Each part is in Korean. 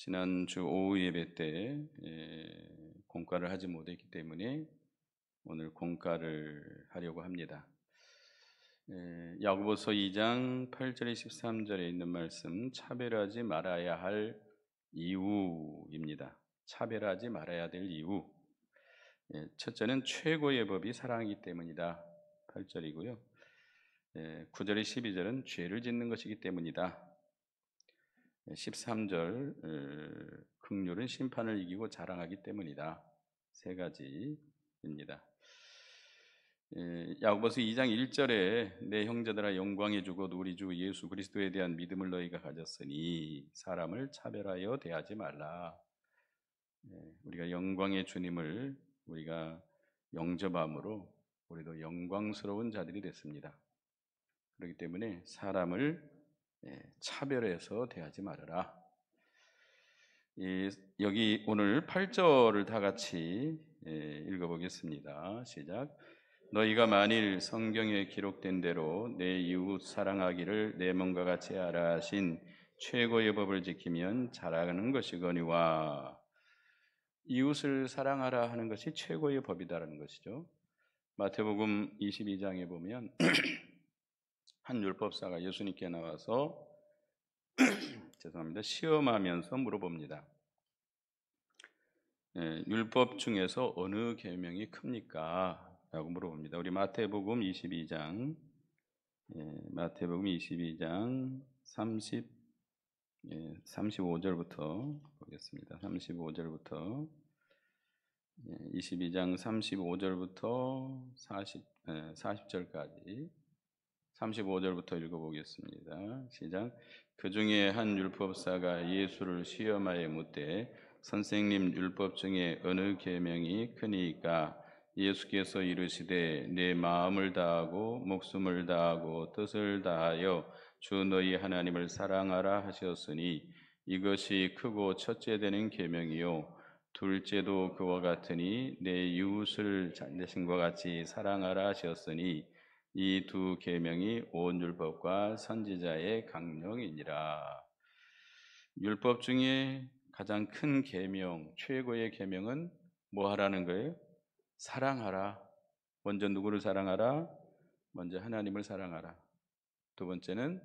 지난주 오후 예배 때 공과를 하지 못했기 때문에 오늘 공과를 하려고 합니다. 야고보서 2장 8절에 13절에 있는 말씀, 차별하지 말아야 할 이유입니다. 차별하지 말아야 될 이유. 첫째는 최고의 법이 사랑이기 때문이다. 8절이고요. 9절에 12절은 죄를 짓는 것이기 때문이다. 13절 긍휼은 심판을 이기고 자랑하기 때문이다. 세 가지입니다. 야고보서 2장 1절에 내 형제들아 영광에 주고 우리 주 예수 그리스도에 대한 믿음을 너희가 가졌으니 사람을 차별하여 대하지 말라. 우리가 영광의 주님을 우리가 영접함으로 우리도 영광스러운 자들이 됐습니다. 그렇기 때문에 사람을 차별해서 대하지 말아라. 여기 오늘 8절을 다 같이 읽어보겠습니다. 시작. 너희가 만일 성경에 기록된 대로 내 이웃 사랑하기를 내 몸과 같이 하라 하신 최고의 법을 지키면 잘하는 것이거니와. 이웃을 사랑하라 하는 것이 최고의 법이다라는 것이죠. 마태복음 22장에 보면 한 율법사가 예수님께 나와서 죄송합니다. 시험하면서 물어봅니다. 율법 중에서 어느 계명이 큽니까? 라고 물어봅니다. 우리 마태복음 22장 35절부터 보겠습니다. 35절부터 22장 35절부터 40절까지 35절부터 읽어보겠습니다. 시작. 그 중에 한 율법사가 예수를 시험하여 묻되 선생님, 율법 중에 어느 계명이 크니까? 예수께서 이르시되 내 마음을 다하고 목숨을 다하고 뜻을 다하여 주 너희 하나님을 사랑하라 하셨으니 이것이 크고 첫째 되는 계명이요 둘째도 그와 같으니 내 이웃을 자신과 같이 사랑하라 하셨으니 이 두 계명이 온 율법과 선지자의 강령이니라. 율법 중에 가장 큰 계명, 최고의 계명은 뭐 하라는 거예요? 사랑하라. 먼저 누구를 사랑하라? 먼저 하나님을 사랑하라. 두 번째는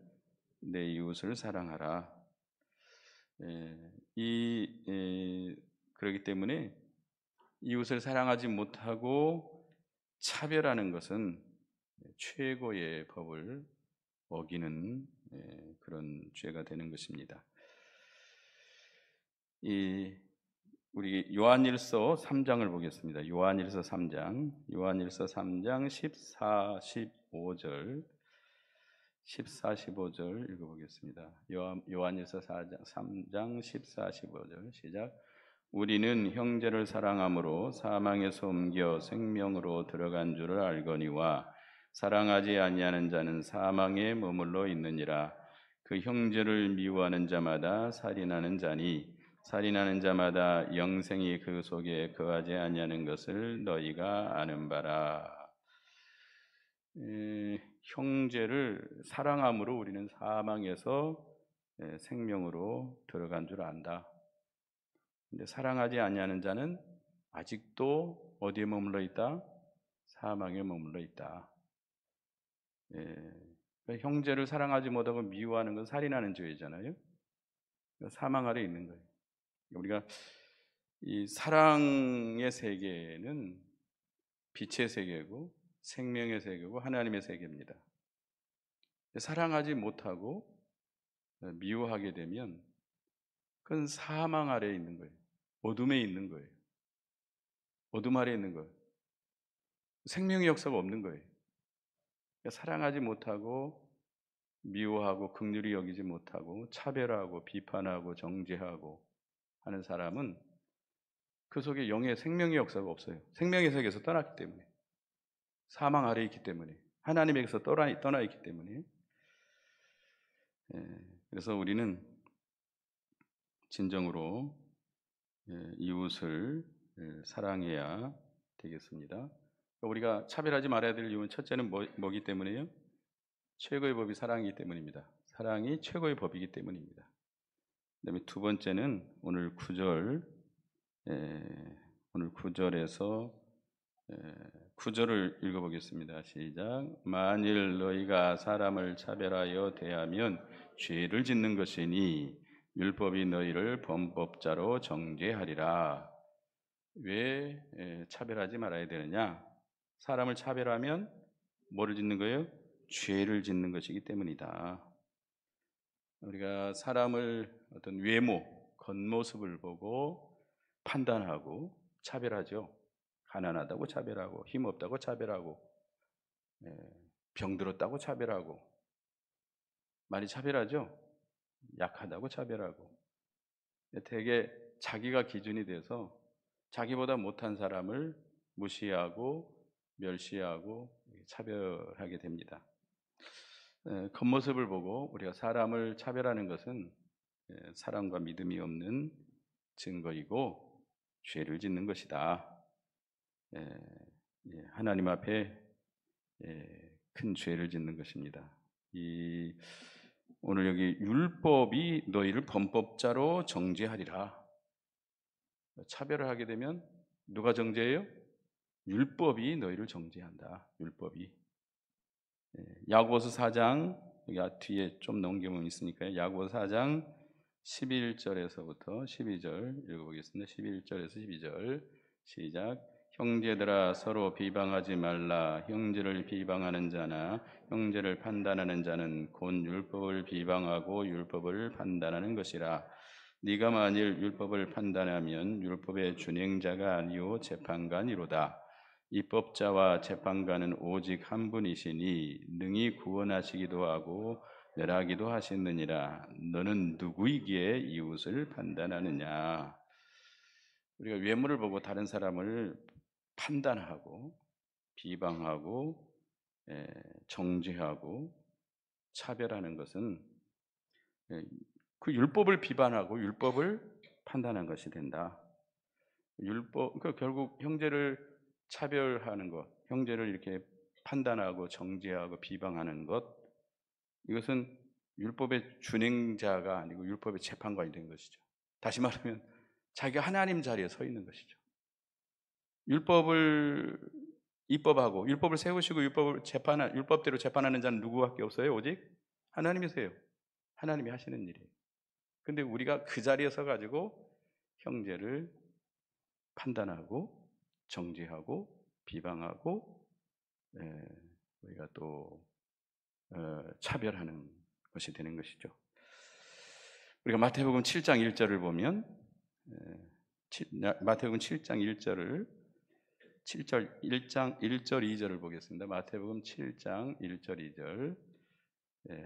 내 이웃을 사랑하라. 그렇기 때문에 이웃을 사랑하지 못하고 차별하는 것은 최고의 법을 어기는 그런 죄가 되는 것입니다. 우리 요한일서 3장을 보겠습니다. 요한일서 3장 14, 15절 읽어보겠습니다. 요한일서 3장 14, 15절 시작. 우리는 형제를 사랑함으로 사망에서 옮겨 생명으로 들어간 줄을 알거니와 사랑하지 아니하는 자는 사망에 머물러 있느니라. 그 형제를 미워하는 자마다 살인하는 자니 살인하는 자마다 영생이 그 속에 거하지 아니하는 것을 너희가 아는 바라. 형제를 사랑함으로 우리는 사망에서 생명으로 들어간 줄 안다. 근데 사랑하지 아니하는 자는 아직도 어디에 머물러 있다? 사망에 머물러 있다. 그러니까 형제를 사랑하지 못하고 미워하는 건 살인하는 죄잖아요. 그러니까 사망 아래 있는 거예요. 우리가 이 사랑의 세계는 빛의 세계고 생명의 세계고 하나님의 세계입니다. 사랑하지 못하고 미워하게 되면 그건 사망 아래에 있는 거예요. 어둠에 있는 거예요. 어둠 아래에 있는 거예요. 생명의 역사가 없는 거예요. 그러니까 사랑하지 못하고 미워하고 긍휼히 여기지 못하고 차별하고 비판하고 정죄하고 하는 사람은 그 속에 영의 생명의 역사가 없어요. 생명의 세계에서 떠났기 때문에, 사망 아래에 있기 때문에, 하나님에게서 떠나 있기 때문에. 그래서 우리는 진정으로 이웃을 사랑해야 되겠습니다. 우리가 차별하지 말아야 될 이유는 첫째는 뭐기 때문에요? 최고의 법이 사랑이기 때문입니다. 사랑이 최고의 법이기 때문입니다. 그다음에 두 번째는 오늘 9절, 오늘 9절에서 9절을 읽어보겠습니다. 시작. 만일 너희가 사람을 차별하여 대하면 죄를 짓는 것이니 율법이 너희를 범법자로 정죄하리라. 왜 차별하지 말아야 되느냐? 사람을 차별하면 뭐를 짓는 거예요? 죄를 짓는 것이기 때문이다. 우리가 사람을 어떤 외모, 겉모습을 보고 판단하고 차별하죠. 가난하다고 차별하고, 힘없다고 차별하고, 병들었다고 차별하고, 많이 차별하죠. 약하다고 차별하고. 되게 자기가 기준이 돼서 자기보다 못한 사람을 무시하고 멸시하고 차별하게 됩니다. 겉모습을 보고 우리가 사람을 차별하는 것은 사랑과 믿음이 없는 증거이고 죄를 짓는 것이다. 하나님 앞에 큰 죄를 짓는 것입니다. 오늘 여기 율법이 너희를 범법자로 정죄하리라. 차별을 하게 되면 누가 정죄해요? 율법이 너희를 정죄한다. 율법이. 야고보서 4장, 여기 뒤에 좀 넘겨보면 있으니까요. 야고보서 4장 11절에서부터 12절 읽어보겠습니다. 11절에서 12절 시작. 형제들아 서로 비방하지 말라. 형제를 비방하는 자나 형제를 판단하는 자는 곧 율법을 비방하고 율법을 판단하는 것이라. 네가 만일 율법을 판단하면 율법의 준행자가 아니요 재판관이로다. 입법자와 재판관은 오직 한 분이시니 능히 구원하시기도 하고 멸하기도 하시느니라. 너는 누구이기에 이웃을 판단하느냐? 우리가 외모를 보고 다른 사람을 판단하고 비방하고 정죄하고 차별하는 것은 그 율법을 비판하고 율법을 판단한 것이 된다. 율법, 그 결국 형제를 차별하는 것, 형제를 이렇게 판단하고 정죄하고 비방하는 것, 이것은 율법의 준행자가 아니고 율법의 재판관이 된 것이죠. 다시 말하면 자기가 하나님 자리에 서 있는 것이죠. 율법을 입법하고 율법을 세우시고 율법대로 재판하는 자는 누구밖에 없어요? 오직 하나님이세요. 하나님이 하시는 일이에요. 근데 우리가 그 자리에 서 가지고 형제를 판단하고 정죄하고 비방하고 우리가 또 차별하는 것이 되는 것이죠. 우리가 마태복음 7장 1절을 보면 마태복음 7장 1절을 1장 1절 2절을 보겠습니다. 마태복음 7장 1절 2절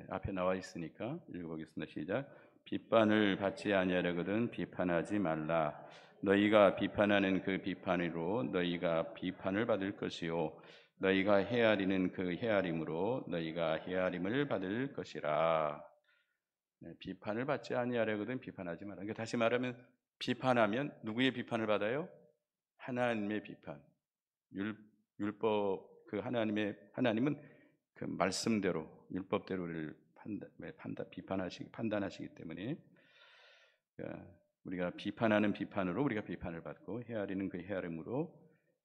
앞에 나와 있으니까 읽어보겠습니다. 시작. 비판을 받지 아니하려거든 비판하지 말라. 너희가 비판하는 그 비판으로 너희가 비판을 받을 것이요 너희가 헤아리는 그 헤아림으로 너희가 헤아림을 받을 것이라. 비판을 받지 아니하려거든 비판하지 말라. 그러니까 다시 말하면 비판하면 누구의 비판을 받아요? 하나님의 비판. 율법 그 하나님은 그 말씀대로 율법대로를 판단하시기 때문에 우리가 비판하는 비판으로 우리가 비판을 받고 헤아리는 그 헤아림으로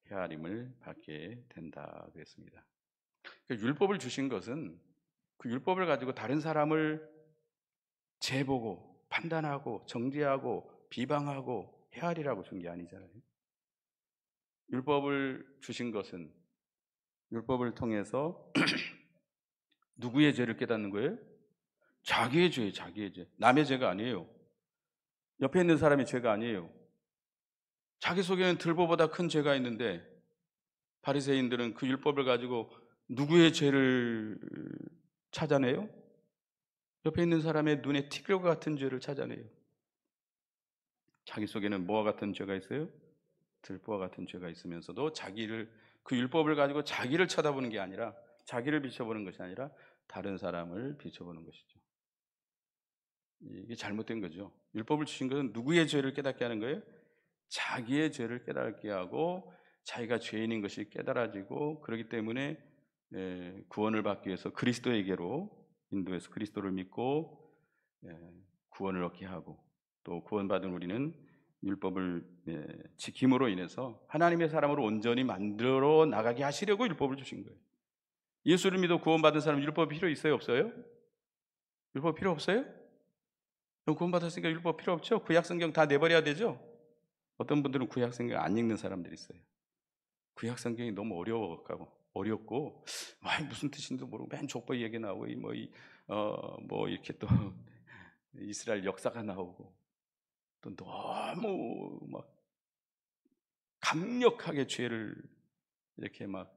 헤아림을 받게 된다 그랬습니다. 그러니까 율법을 주신 것은 그 율법을 가지고 다른 사람을 재보고 판단하고 정죄하고 비방하고 헤아리라고 준 게 아니잖아요. 율법을 주신 것은 율법을 통해서 누구의 죄를 깨닫는 거예요? 자기의 죄예요. 자기의 죄. 남의 죄가 아니에요. 옆에 있는 사람의 죄가 아니에요. 자기 속에는 들보보다 큰 죄가 있는데 바리새인들은 그 율법을 가지고 누구의 죄를 찾아내요? 옆에 있는 사람의 눈에 틱을 같은 죄를 찾아내요. 자기 속에는 뭐와 같은 죄가 있어요? 들보와 같은 죄가 있으면서도 그 율법을 가지고 자기를 쳐다보는 게 아니라 자기를 비춰보는 것이 아니라 다른 사람을 비춰보는 것이죠. 이게 잘못된 거죠. 율법을 주신 것은 누구의 죄를 깨닫게 하는 거예요? 자기의 죄를 깨닫게 하고 자기가 죄인인 것이 깨달아지고 그렇기 때문에 구원을 받기 위해서 그리스도에게로 인도해서 그리스도를 믿고 구원을 얻게 하고 또 구원받은 우리는 율법을 지킴으로 인해서 하나님의 사람으로 온전히 만들어 나가게 하시려고 율법을 주신 거예요. 예수를 믿어 구원받은 사람 율법 필요 있어요, 없어요? 율법 필요 없어요? 그럼 구원받았으니까 율법 필요 없죠? 구약 성경 다 내버려야 되죠? 어떤 분들은 구약 성경 안 읽는 사람들이 있어요. 구약 성경이 너무 어렵고 무슨 뜻인지도 모르고 맨 족보 얘기 나오고 뭐 이렇게 또 이스라엘 역사가 나오고 또 너무 막 강력하게 죄를 이렇게 막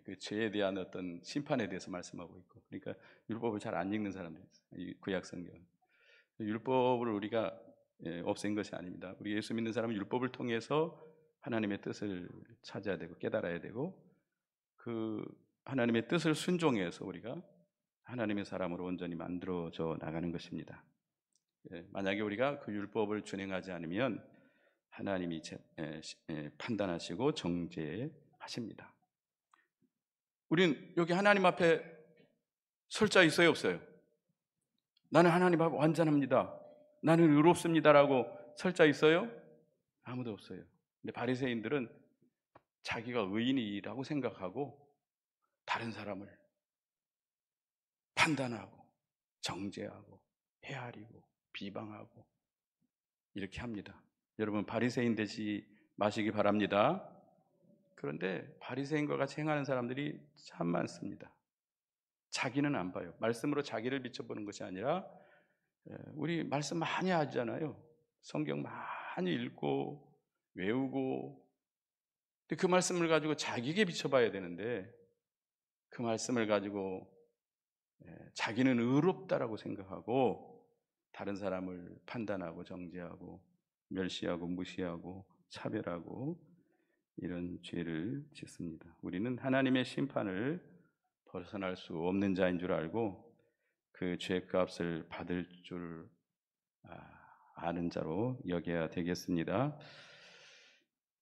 그 죄에 대한 어떤 심판에 대해서 말씀하고 있고, 그러니까 율법을 잘 안 읽는 사람들이 있어요. 이 구약 성경 율법을 우리가 없앤 것이 아닙니다. 우리 예수 믿는 사람은 율법을 통해서 하나님의 뜻을 찾아야 되고 깨달아야 되고, 그 하나님의 뜻을 순종해서 우리가 하나님의 사람으로 온전히 만들어져 나가는 것입니다. 만약에 우리가 그 율법을 준행하지 않으면 하나님이 판단하시고 정죄하십니다. 우린 여기 하나님 앞에 설 자 있어요, 없어요? 나는 하나님 앞에 완전합니다, 나는 의롭습니다라고 설 자 있어요? 아무도 없어요. 근데 바리새인들은 자기가 의인이라고 생각하고 다른 사람을 판단하고 정죄하고 헤아리고 비방하고 이렇게 합니다. 여러분, 바리새인 되지 마시기 바랍니다. 그런데 바리새인과 같이 행하는 사람들이 참 많습니다. 자기는 안 봐요. 말씀으로 자기를 비춰보는 것이 아니라, 우리 말씀 많이 하잖아요. 성경 많이 읽고 외우고, 근데 그 말씀을 가지고 자기에게 비춰봐야 되는데, 그 말씀을 가지고 자기는 의롭다라고 생각하고 다른 사람을 판단하고 정죄하고 멸시하고 무시하고 차별하고 이런 죄를 짓습니다. 우리는 하나님의 심판을 벗어날 수 없는 자인 줄 알고 그 죄값을 받을 줄 아는 자로 여겨야 되겠습니다.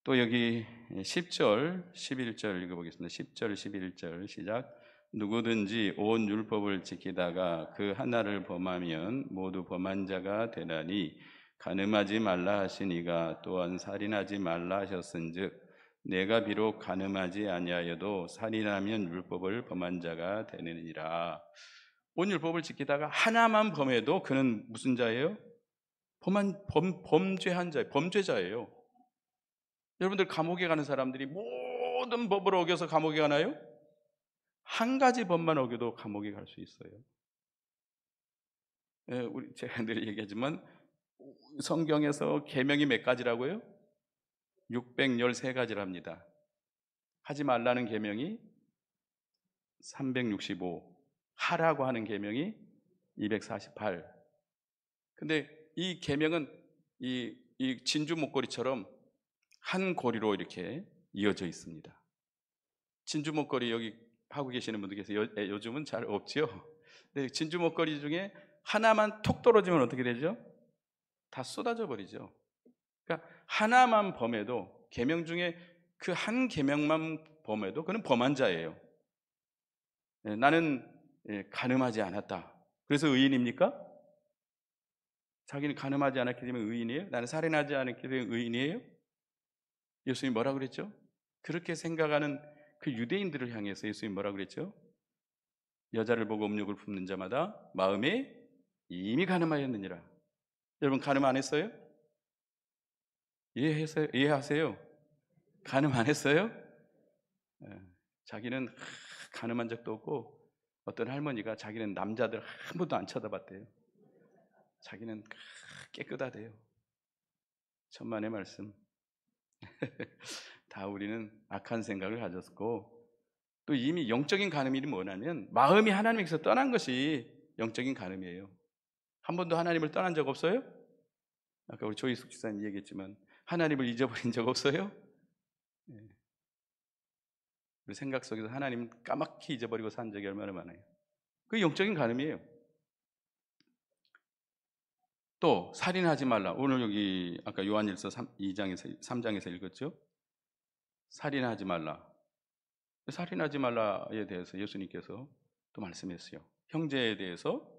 또 여기 10절, 11절 읽어보겠습니다. 10절, 11절 시작. 누구든지 온 율법을 지키다가 그 하나를 범하면 모두 범한 자가 되나니 간음하지 말라 하시니가 또한 살인하지 말라 하셨은즉 내가 비록 간음하지 아니하여도 살인하면 율법을 범한 자가 되느니라. 온 율법을 지키다가 하나만 범해도 그는 무슨 자예요? 범죄한 자예요. 범죄자예요. 여러분들 감옥에 가는 사람들이 모든 법을 어겨서 감옥에 가나요? 한 가지 법만 어겨도 감옥에 갈 수 있어요. 제가 늘 얘기하지만 성경에서 계명이 몇 가지라고요? 613가지랍니다. 하지 말라는 계명이 365, 하라고 하는 계명이 248. 근데 이 계명은 이 진주 목걸이처럼 한 고리로 이렇게 이어져 있습니다. 진주 목걸이 여기 하고 계시는 분들 계세요? 요즘은 잘 없지요? 근데 진주 목걸이 중에 하나만 톡 떨어지면 어떻게 되죠? 다 쏟아져 버리죠. 그러니까 하나만 범해도, 계명 중에 그 한 계명만 범해도 그는 범한 자예요. 나는 간음하지 않았다, 그래서 의인입니까? 자기는 간음하지 않았기 때문에 의인이에요? 나는 살인하지 않았기 때문에 의인이에요? 예수님이 뭐라고 그랬죠? 그렇게 생각하는 그 유대인들을 향해서 예수님이 뭐라고 그랬죠? 여자를 보고 음욕을 품는 자마다 마음에 이미 간음하였느니라. 여러분, 간음 안 했어요? 이해하세요? 간음 안 했어요? 자기는 간음한 적도 없고, 어떤 할머니가 자기는 남자들 한 번도 안 쳐다봤대요. 자기는 깨끗하대요. 천만의 말씀. 다 우리는 악한 생각을 가졌고, 또 이미 영적인 간음이 뭐냐면 마음이 하나님에게서 떠난 것이 영적인 간음이에요. 한 번도 하나님을 떠난 적 없어요? 아까 우리 조희숙 집사님 얘기했지만 하나님을 잊어버린 적 없어요? 우리 생각 속에서 하나님 까맣게 잊어버리고 산 적이 얼마나 많아요. 그게 영적인 간음이에요. 또 살인하지 말라. 오늘 여기 아까 요한일서 3장에서 읽었죠? 살인하지 말라. 살인하지 말라에 대해서 예수님께서 또 말씀했어요. 형제에 대해서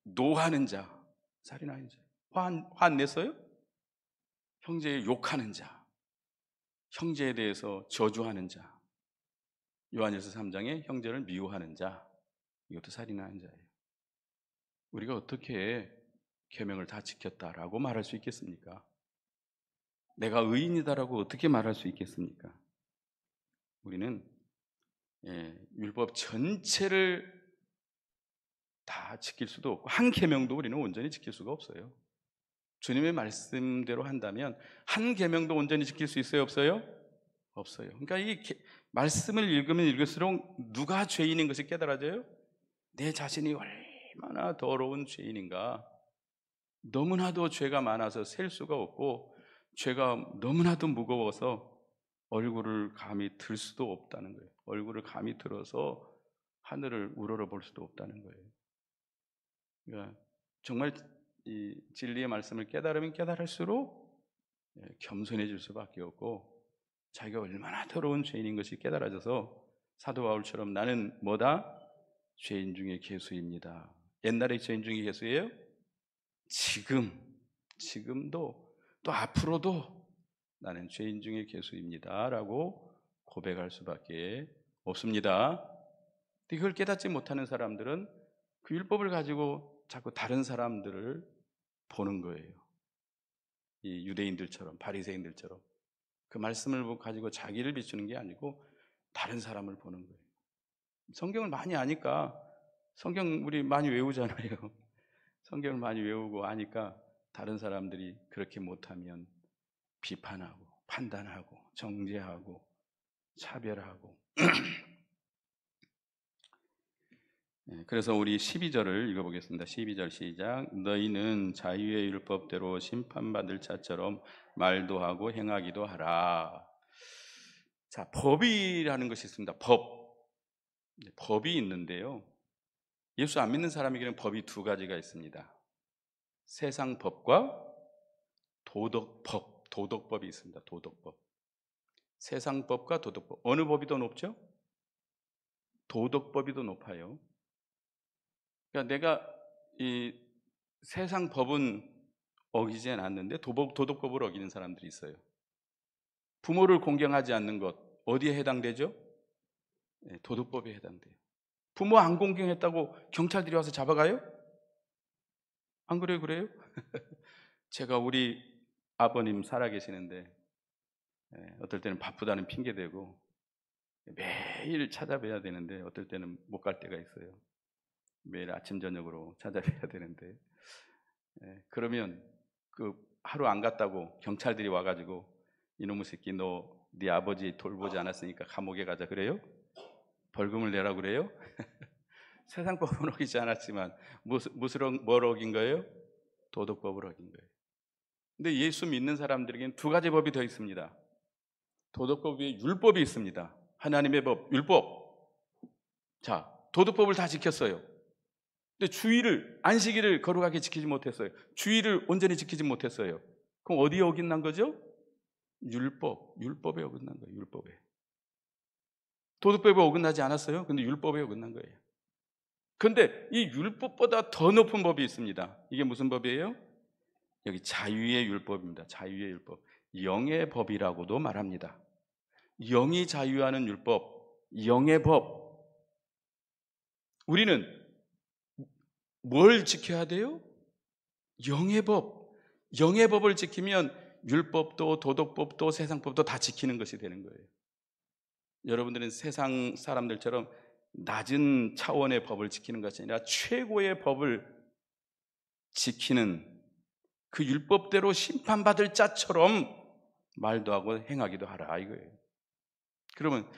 노하는 자, 살인하는 자. 화 안 냈어요? 형제의 욕하는 자, 형제에 대해서 저주하는 자, 요한일서 3장에 형제를 미워하는 자, 이것도 살인하는 자예요. 우리가 어떻게 계명을 다 지켰다라고 말할 수 있겠습니까? 내가 의인이다라고 어떻게 말할 수 있겠습니까? 우리는 율법 전체를 다 지킬 수도 없고 한 계명도 우리는 온전히 지킬 수가 없어요. 주님의 말씀대로 한다면 한 계명도 온전히 지킬 수 있어요, 없어요? 없어요. 그러니까 이 말씀을 읽으면 읽을수록 누가 죄인인 것이 깨달아져요? 내 자신이 얼마나 더러운 죄인인가. 너무나도 죄가 많아서 셀 수가 없고 죄가 너무나도 무거워서 얼굴을 감히 들 수도 없다는 거예요. 얼굴을 감히 들어서 하늘을 우러러 볼 수도 없다는 거예요. 그러니까 정말 이 진리의 말씀을 깨달으면 깨달을수록 겸손해질 수밖에 없고 자기가 얼마나 더러운 죄인인 것이 깨달아져서 사도 바울처럼 나는 뭐다? 죄인 중에 괴수입니다. 옛날에 죄인 중에 괴수예요? 지금도 또 앞으로도 나는 죄인 중에 괴수입니다 라고 고백할 수밖에 없습니다. 그걸 깨닫지 못하는 사람들은 그 율법을 가지고 자꾸 다른 사람들을 보는 거예요. 이 유대인들처럼, 바리새인들처럼 그 말씀을 가지고 자기를 비추는 게 아니고 다른 사람을 보는 거예요. 성경을 많이 아니까, 성경 우리 많이 외우잖아요. 성경을 많이 외우고 아니까 다른 사람들이 그렇게 못하면 비판하고 판단하고 정죄하고 차별하고 그래서 우리 12절을 읽어보겠습니다. 12절 시작. 너희는 자유의 율법대로 심판받을 자처럼 말도 하고 행하기도 하라. 자, 법이라는 것이 있습니다. 법이 있는데요, 예수 안 믿는 사람에게는 법이 두 가지가 있습니다. 세상 법과 도덕법이 있습니다. 도덕법. 세상 법과 도덕법. 어느 법이 더 높죠? 도덕법이 더 높아요. 그러니까 내가 이 세상 법은 어기지 않았는데 도덕법을 어기는 사람들이 있어요. 부모를 공경하지 않는 것 어디에 해당되죠? 도덕법에 해당돼요. 부모 안 공경했다고 경찰들이 와서 잡아가요? 안 그래요? 그래요? 제가 우리 아버님 살아계시는데 어떨 때는 바쁘다는 핑계대고 매일 찾아뵈야 되는데 어떨 때는 못 갈 때가 있어요. 매일 아침 저녁으로 찾아뵈야 되는데 그러면 그 하루 안 갔다고 경찰들이 와가지고 이놈의 새끼 너 네 아버지 돌보지 않았으니까 감옥에 가자 그래요? 벌금을 내라 그래요? 세상 법은 어기지 않았지만 뭘 어긴 거예요? 도덕법을 어긴 거예요. 근데 예수 믿는 사람들에게는 두 가지 법이 더 있습니다. 도덕법 위에 율법이 있습니다. 하나님의 법, 율법. 자, 도덕법을 다 지켰어요. 근데 주의를, 안식일을 거룩하게 지키지 못했어요. 주의를 온전히 지키지 못했어요. 그럼 어디에 어긋난 거죠? 율법에 어긋난 거예요. 율법에. 도덕법에 어긋나지 않았어요. 근데 율법에 어긋난 거예요. 근데 이 율법보다 더 높은 법이 있습니다. 이게 무슨 법이에요? 여기 자유의 율법입니다. 자유의 율법. 영의 법이라고도 말합니다. 영이 자유하는 율법, 영의 법. 우리는 뭘 지켜야 돼요? 영의 법. 영의 법을 지키면 율법도 도덕법도 세상법도 다 지키는 것이 되는 거예요. 여러분들은 세상 사람들처럼 낮은 차원의 법을 지키는 것이 아니라 최고의 법을 지키는 그 율법대로 심판받을 자처럼 말도 하고 행하기도 하라 이거예요. 그러면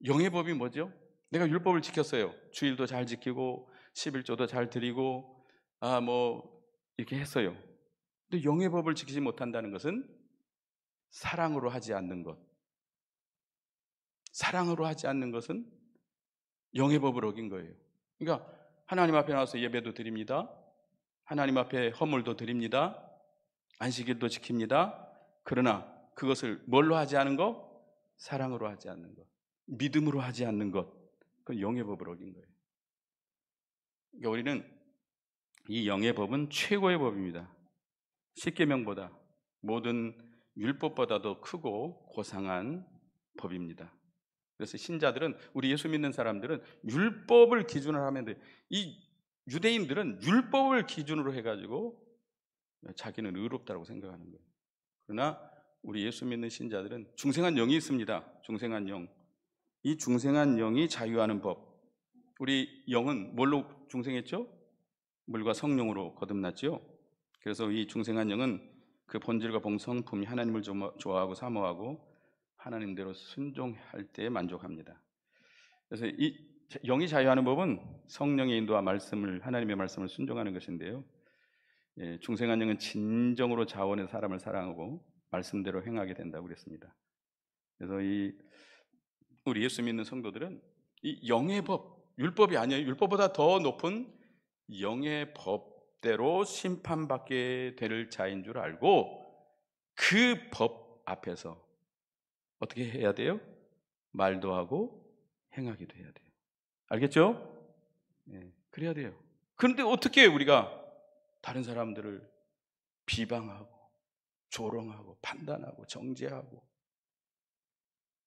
영의 법이 뭐죠? 내가 율법을 지켰어요. 주일도 잘 지키고 11조도 잘 드리고 이렇게 했어요. 근데 영의 법을 지키지 못한다는 것은 사랑으로 하지 않는 것. 사랑으로 하지 않는 것은 영의 법을 어긴 거예요. 그러니까 하나님 앞에 나와서 예배도 드립니다. 하나님 앞에 헌물도 드립니다. 안식일도 지킵니다. 그러나 그것을 뭘로 하지 않은 것? 사랑으로 하지 않는 것. 믿음으로 하지 않는 것. 그건 영의 법을 어긴 거예요. 그러니까 우리는 이 영의 법은 최고의 법입니다. 십계명보다, 모든 율법보다도 크고 고상한 법입니다. 그래서 신자들은, 우리 예수 믿는 사람들은 율법을 기준으로 하면 돼요. 이 유대인들은 율법을 기준으로 해가지고 자기는 의롭다고 생각하는 거예요. 그러나 우리 예수 믿는 신자들은 중생한 영이 있습니다. 중생한 영. 이 중생한 영이 자유하는 법. 우리 영은 뭘로 중생했죠? 물과 성령으로 거듭났죠. 그래서 이 중생한 영은 그 본질과 본성품이 하나님을 좋아하고 사모하고 하나님대로 순종할 때 만족합니다. 그래서 이 영이 자유하는 법은 성령의 인도와 하나님의 말씀을 순종하는 것인데요. 중생한 영은 진정으로 자원의 사람을 사랑하고 말씀대로 행하게 된다고 그랬습니다. 그래서 우리 예수 믿는 성도들은 이 영의 법, 율법이 아니에요. 율법보다 더 높은 영의 법대로 심판받게 될 자인 줄 알고 그 법 앞에서 어떻게 해야 돼요? 말도 하고 행하기도 해야 돼요. 알겠죠? 네, 그래야 돼요. 그런데 어떻게 우리가 다른 사람들을 비방하고 조롱하고 판단하고 정죄하고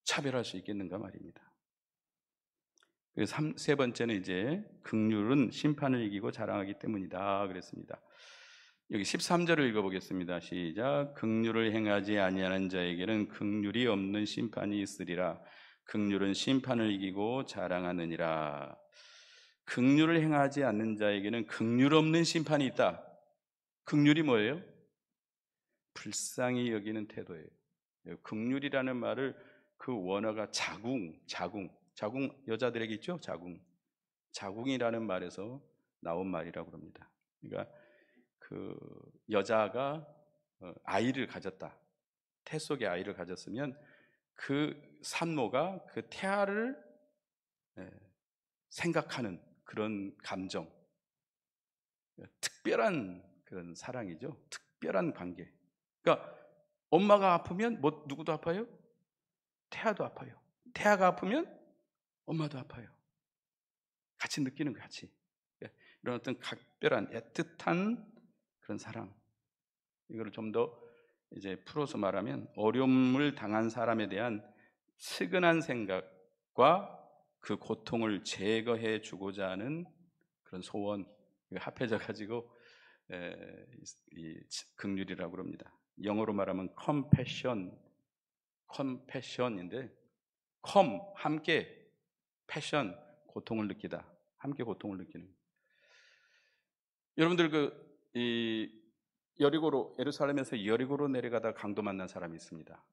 차별할 수 있겠는가 말입니다. 그래서 세 번째는 이제 긍휼은 심판을 이기고 자랑하기 때문이다 그랬습니다. 여기 13절을 읽어보겠습니다. 시작. 긍휼을 행하지 아니하는 자에게는 긍휼이 없는 심판이 있으리라. 긍휼은 심판을 이기고 자랑하느니라. 긍휼을 행하지 않는 자에게는 긍휼 없는 심판이 있다. 긍휼이 뭐예요? 불쌍히 여기는 태도예요. 긍휼이라는 말을 그 원어가 자궁 여자들에게 있죠? 자궁이라는 말에서 나온 말이라고 합니다. 그러니까 그 여자가 아이를 가졌다. 태 속에 아이를 가졌으면 그 산모가 그 태아를 생각하는 그런 감정, 특별한 그런 사랑이죠. 특별한 관계. 그러니까 엄마가 아프면 누구도 아파요? 태아도 아파요. 태아가 아프면 엄마도 아파요. 같이 느끼는 거 같이. 이런 어떤 각별한 애틋한 그런 사랑. 이거를 좀 더 이제 풀어서 말하면 어려움을 당한 사람에 대한 측은한 생각과 그 고통을 제거해 주고자 하는 그런 소원, 합해져 가지고 이 긍휼이라고 합니다. 영어로 말하면 compassion인데 함께, 패션 고통을 느끼다, 함께 고통을 느끼는. 여러분들 예루살렘에서 여리고로 내려가다 강도 만난 사람이 있습니다.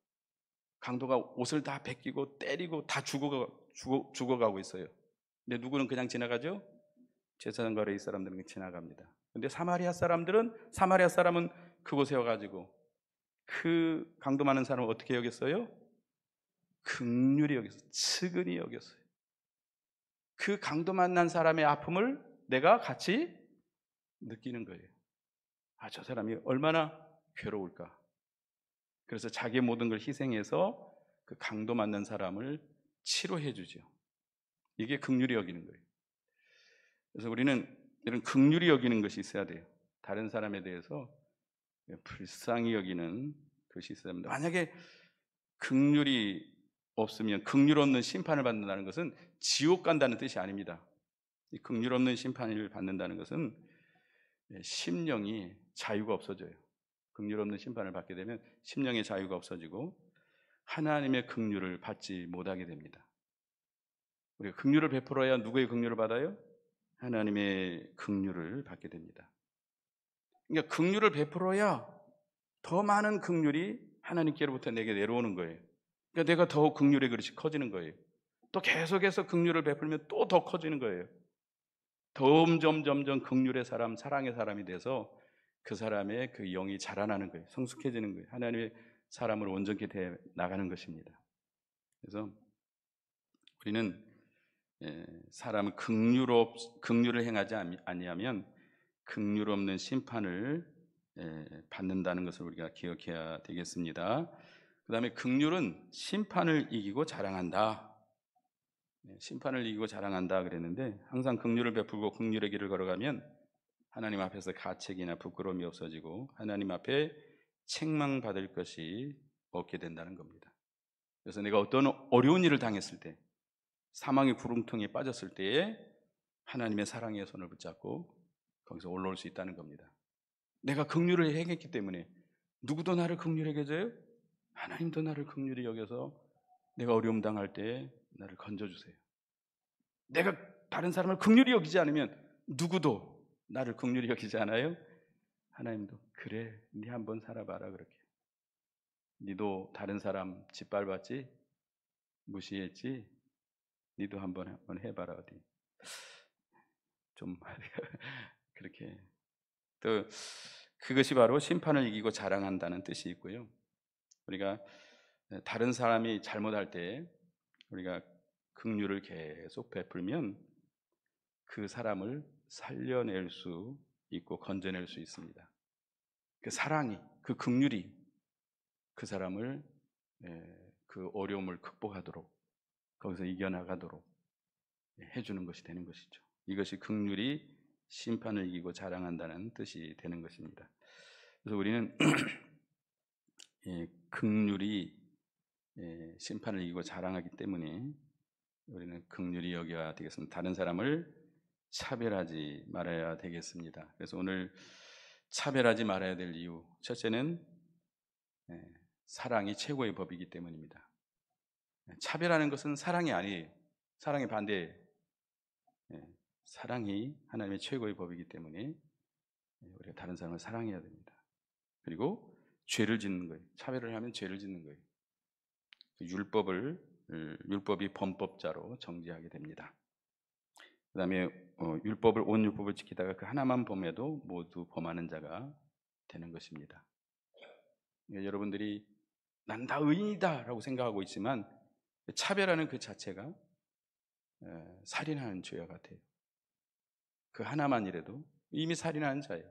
강도가 옷을 다 벗기고 때리고 다 죽어가고 있어요. 근데 누구는 그냥 지나가죠? 제사장과 레위 사람들은 지나갑니다. 근데 사마리아 사람은 그곳에 와가지고 그 강도 많은 사람을 어떻게 여겼어요? 긍휼히 여겼어요. 측은히 여겼어요. 그 강도 만난 사람의 아픔을 내가 같이 느끼는 거예요. 저 사람이 얼마나 괴로울까. 그래서 자기의 모든 걸 희생해서 그 강도 만난 사람을 치료해 주죠. 이게 긍휼히 여기는 거예요. 그래서 우리는 이런 긍휼히 여기는 것이 있어야 돼요. 다른 사람에 대해서 불쌍히 여기는 것이 있어야 합니다. 만약에 긍휼이 없으면 긍휼 없는 심판을 받는다는 것은 지옥 간다는 뜻이 아닙니다. 이 긍휼 없는 심판을 받는다는 것은 심령이 자유가 없어져요. 긍휼 없는 심판을 받게 되면 심령의 자유가 없어지고 하나님의 긍휼을 받지 못하게 됩니다. 우리가 긍휼을 베풀어야 누구의 긍휼을 받아요? 하나님의 긍휼을 받게 됩니다. 그러니까 긍휼을 베풀어야 더 많은 긍휼이 하나님께로부터 내게 내려오는 거예요. 그러니까 내가 더 긍휼의 그릇이 커지는 거예요. 또 계속해서 긍휼을 베풀면 또 더 커지는 거예요. 점점 긍휼의 사람, 사랑의 사람이 돼서 그 사람의 그 영이 자라나는 거예요. 성숙해지는 거예요. 하나님의 사람으로 온전히 돼 나가는 것입니다. 그래서 우리는 사람은 긍휼을 행하지 아니하면 긍휼 없는 심판을 받는다는 것을 우리가 기억해야 되겠습니다. 그 다음에 긍휼은 심판을 이기고 자랑한다. 심판을 이기고 자랑한다 그랬는데 항상 긍휼을 베풀고 긍휼의 길을 걸어가면 하나님 앞에서 가책이나 부끄러움이 없어지고 하나님 앞에 책망받을 것이 없게 된다는 겁니다. 그래서 내가 어떤 어려운 일을 당했을 때, 사망의 구렁텅이에 빠졌을 때에 하나님의 사랑의 손을 붙잡고 거기서 올라올 수 있다는 겁니다. 내가 긍휼을 행했기 때문에 누구도 나를 긍휼히 여겨줘요? 하나님도 나를 긍휼히 여겨서 내가 어려움 당할 때에 나를 건져주세요. 내가 다른 사람을 긍휼히 여기지 않으면 누구도 나를 긍휼히 여기지 않아요? 하나님도 그래, 네 한번 살아봐라. 그렇게 니도 다른 사람 짓밟았지, 무시했지, 니도 한번 해봐라. 어디 좀 그렇게. 또 그것이 바로 심판을 이기고 자랑한다는 뜻이 있고요. 우리가 다른 사람이 잘못할 때 우리가 긍휼을 계속 베풀면 그 사람을 살려낼 수 있고 건져낼 수 있습니다. 그 사랑이, 그 긍휼이 그 사람을 그 어려움을 극복하도록, 거기서 이겨나가도록 해주는 것이 되는 것이죠. 이것이 긍휼이 심판을 이기고 자랑한다는 뜻이 되는 것입니다. 그래서 우리는 긍휼이 심판을 이기고 자랑하기 때문에 우리는 긍휼히 여겨야 되겠습니다. 다른 사람을 차별하지 말아야 되겠습니다. 그래서 오늘 차별하지 말아야 될 이유, 첫째는 사랑이 최고의 법이기 때문입니다. 차별하는 것은 사랑이 아니에요. 사랑의 반대예요. 사랑이 하나님의 최고의 법이기 때문에 우리가 다른 사람을 사랑해야 됩니다. 그리고 죄를 짓는 거예요. 차별을 하면 죄를 짓는 거예요. 율법이 범법자로 정죄하게 됩니다. 그 다음에 온 율법을 지키다가 그 하나만 범해도 모두 범하는 자가 되는 것입니다. 여러분들이 난 다 의인이다 라고 생각하고 있지만 차별하는 그 자체가 살인하는 죄와 같아요. 그 하나만이라도 이미 살인하는 자예요.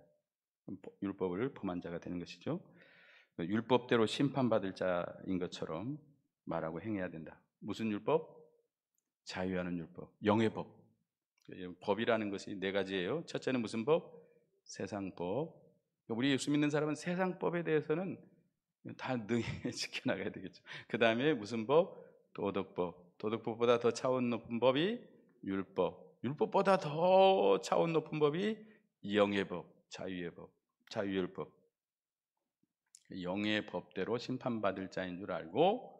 율법을 범한 자가 되는 것이죠. 율법대로 심판받을 자인 것처럼 말하고 행해야 된다. 무슨 율법? 자유하는 율법, 영의 법. 법이라는 것이 네 가지예요. 첫째는 무슨 법? 세상법. 우리 예수 믿는 사람은 세상법에 대해서는 다 능히 지켜나가야 되겠죠. 그 다음에 무슨 법? 도덕법. 도덕법보다 더 차원 높은 법이 율법. 율법보다 더 차원 높은 법이 영의 법, 자유의 법, 자유율법. 영의 법대로 심판받을 자인 줄 알고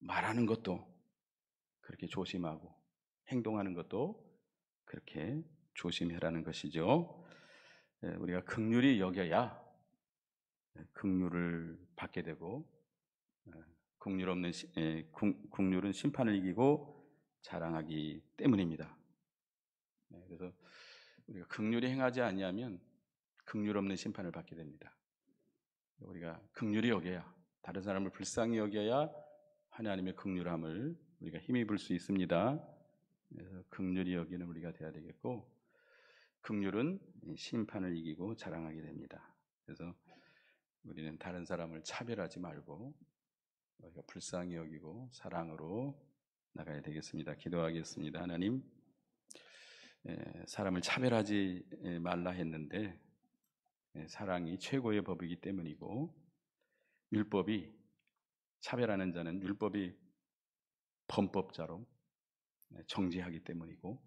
말하는 것도 그렇게 조심하고 행동하는 것도 그렇게 조심해라는 것이죠. 우리가 긍휼히 여겨야 긍휼을 받게 되고, 긍휼은 심판을 이기고 자랑하기 때문입니다. 그래서 우리가 긍휼히 행하지 아니하면 긍휼 없는 심판을 받게 됩니다. 우리가 긍휼히 여겨야, 다른 사람을 불쌍히 여겨야 하나님의 긍휼함을 우리가 힘입을 수 있습니다. 그래서 긍휼히 여기는 우리가 돼야 되겠고, 긍휼은 심판을 이기고 자랑하게 됩니다. 그래서 우리는 다른 사람을 차별하지 말고 우리가 불쌍히 여기고 사랑으로 나가야 되겠습니다. 기도하겠습니다. 하나님, 사람을 차별하지 말라 했는데 사랑이 최고의 법이기 때문이고, 율법이, 차별하는 자는 율법이 범법자로 정죄하기 때문이고,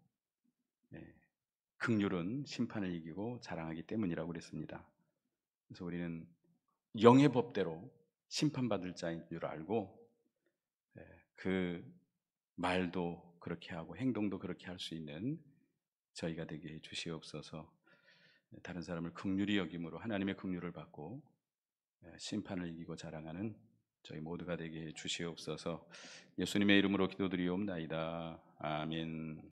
긍휼은 심판을 이기고 자랑하기 때문이라고 그랬습니다. 그래서 우리는 영의 법대로 심판받을 자인 줄 알고 그 말도 그렇게 하고 행동도 그렇게 할 수 있는 저희가 되게 해 주시옵소서. 다른 사람을 긍휼히 여김으로 하나님의 긍휼을 받고 심판을 이기고 자랑하는 저희 모두가 되게 해 주시옵소서. 예수님의 이름으로 기도드리옵나이다. 아멘.